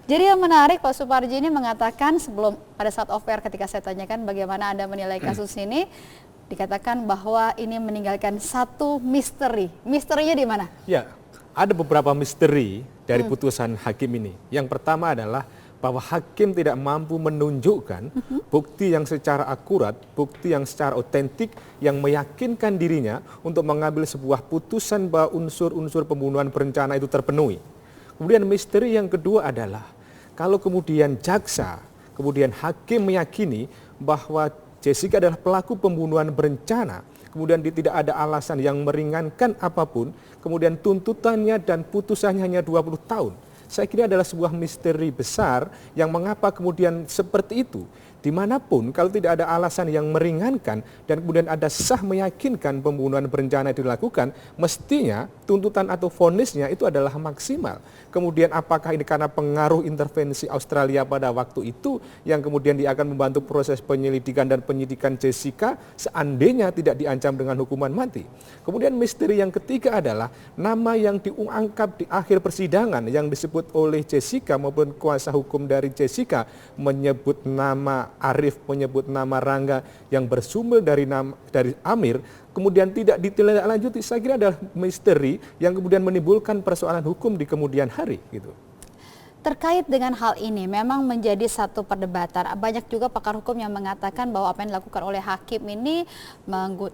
Jadi yang menarik Pak Suparji ini mengatakan sebelum pada saat off-air ketika saya tanyakan bagaimana Anda menilai kasus ini, dikatakan bahwa ini meninggalkan satu misteri. Misterinya di mana? Ya, ada beberapa misteri dari putusan hakim ini. Yang pertama adalah bahwa hakim tidak mampu menunjukkan bukti yang secara akurat, bukti yang secara otentik, yang meyakinkan dirinya untuk mengambil sebuah putusan bahwa unsur-unsur pembunuhan berencana itu terpenuhi. Kemudian misteri yang kedua adalah kalau kemudian jaksa, kemudian hakim meyakini bahwa Jessica adalah pelaku pembunuhan berencana, kemudian tidak ada alasan yang meringankan apapun, kemudian tuntutannya dan putusannya hanya 20 tahun. Saya kira adalah sebuah misteri besar yang mengapa kemudian seperti itu. Dimanapun kalau tidak ada alasan yang meringankan dan kemudian ada sah meyakinkan pembunuhan berencana dilakukan, mestinya tuntutan atau vonisnya itu adalah maksimal. Kemudian apakah ini karena pengaruh intervensi Australia pada waktu itu yang kemudian dia akan membantu proses penyelidikan dan penyidikan Jessica seandainya tidak diancam dengan hukuman mati. Kemudian misteri yang ketiga adalah nama yang diungkap di akhir persidangan yang disebut oleh Jessica maupun kuasa hukum dari Jessica menyebut nama Arif, menyebut nama Rangga yang bersumber dari Amir, kemudian tidak ditindaklanjuti. Saya kira adalah misteri yang kemudian menimbulkan persoalan hukum di kemudian hari gitu. Terkait dengan hal ini memang menjadi satu perdebatan. Banyak juga pakar hukum yang mengatakan bahwa apa yang dilakukan oleh hakim ini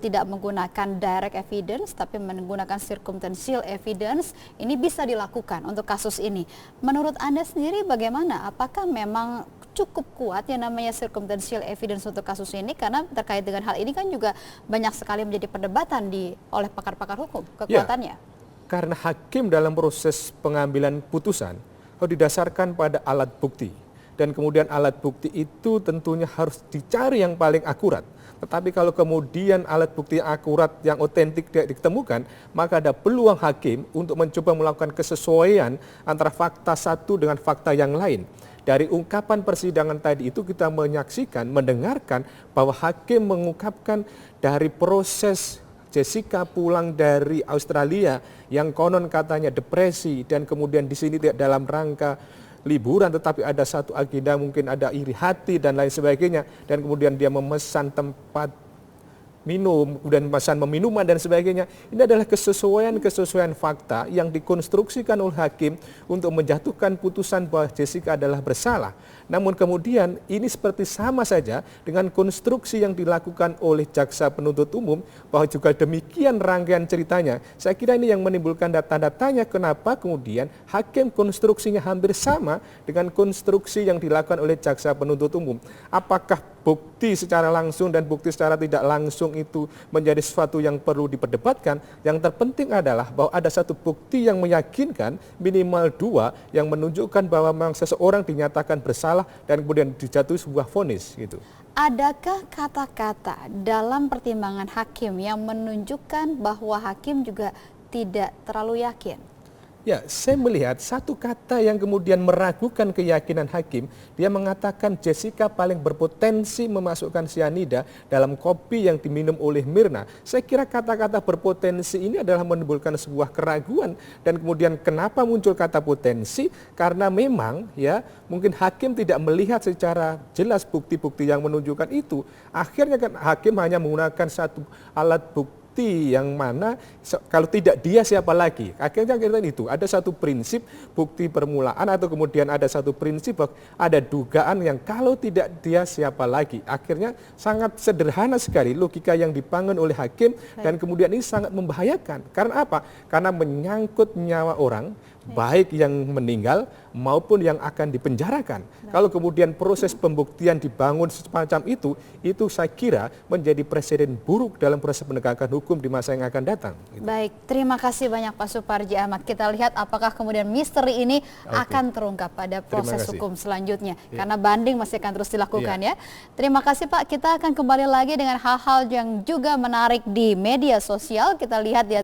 tidak menggunakan direct evidence tapi menggunakan circumstantial evidence. Ini bisa dilakukan untuk kasus ini. Menurut Anda sendiri bagaimana? Apakah memang cukup kuat yang namanya circumstantial evidence untuk kasus ini? Karena terkait dengan hal ini kan juga banyak sekali menjadi perdebatan oleh pakar-pakar hukum kekuatannya. Ya, karena hakim dalam proses pengambilan putusan harus didasarkan pada alat bukti. Dan kemudian alat bukti itu tentunya harus dicari yang paling akurat. Tetapi kalau kemudian alat bukti yang akurat, yang otentik tidak ditemukan, maka ada peluang hakim untuk mencoba melakukan kesesuaian antara fakta satu dengan fakta yang lain. Dari ungkapan persidangan tadi itu kita menyaksikan, mendengarkan bahwa hakim mengungkapkan dari proses Jessica pulang dari Australia yang konon katanya depresi dan kemudian di sini tidak dalam rangka liburan tetapi ada satu agenda mungkin ada iri hati dan lain sebagainya dan kemudian dia memesan tempat minum dan pesan minuman dan sebagainya. Ini adalah kesesuaian fakta yang dikonstruksikan oleh hakim untuk menjatuhkan putusan bahwa Jessica adalah bersalah. Namun kemudian ini seperti sama saja dengan konstruksi yang dilakukan oleh jaksa penuntut umum bahwa juga demikian rangkaian ceritanya. Saya kira ini yang menimbulkan tanda tanya kenapa kemudian hakim konstruksinya hampir sama dengan konstruksi yang dilakukan oleh jaksa penuntut umum. Apakah bukti secara langsung dan bukti secara tidak langsung itu menjadi sesuatu yang perlu diperdebatkan? Yang terpenting adalah bahwa ada satu bukti yang meyakinkan minimal dua yang menunjukkan bahwa memang seseorang dinyatakan bersalah dan kemudian dijatuhi sebuah vonis gitu. Adakah kata-kata dalam pertimbangan hakim yang menunjukkan bahwa hakim juga tidak terlalu yakin? Ya, saya melihat satu kata yang kemudian meragukan keyakinan hakim, dia mengatakan Jessica paling berpotensi memasukkan cyanida dalam kopi yang diminum oleh Mirna. Saya kira kata-kata berpotensi ini adalah menimbulkan sebuah keraguan dan kemudian kenapa muncul kata potensi? Karena memang ya mungkin hakim tidak melihat secara jelas bukti-bukti yang menunjukkan itu. Akhirnya kan hakim hanya menggunakan satu alat bukti yang mana kalau tidak dia siapa lagi. Akhirnya kita itu ada satu prinsip bukti permulaan atau kemudian ada satu prinsip ada dugaan yang kalau tidak dia siapa lagi. Akhirnya sangat sederhana sekali logika yang dibangun oleh hakim dan kemudian ini sangat membahayakan. Karena apa? Karena menyangkut nyawa orang baik yang meninggal maupun yang akan dipenjarakan. Kalau kemudian proses pembuktian dibangun semacam itu saya kira menjadi presiden buruk dalam proses penegakan hukum di masa yang akan datang. Gitu. Baik, terima kasih banyak Pak Suparji Ahmad. Kita lihat apakah kemudian misteri ini akan terungkap pada proses hukum selanjutnya. Karena banding masih akan terus dilakukan ya. Terima kasih Pak, kita akan kembali lagi dengan hal-hal yang juga menarik di media sosial. Kita lihat di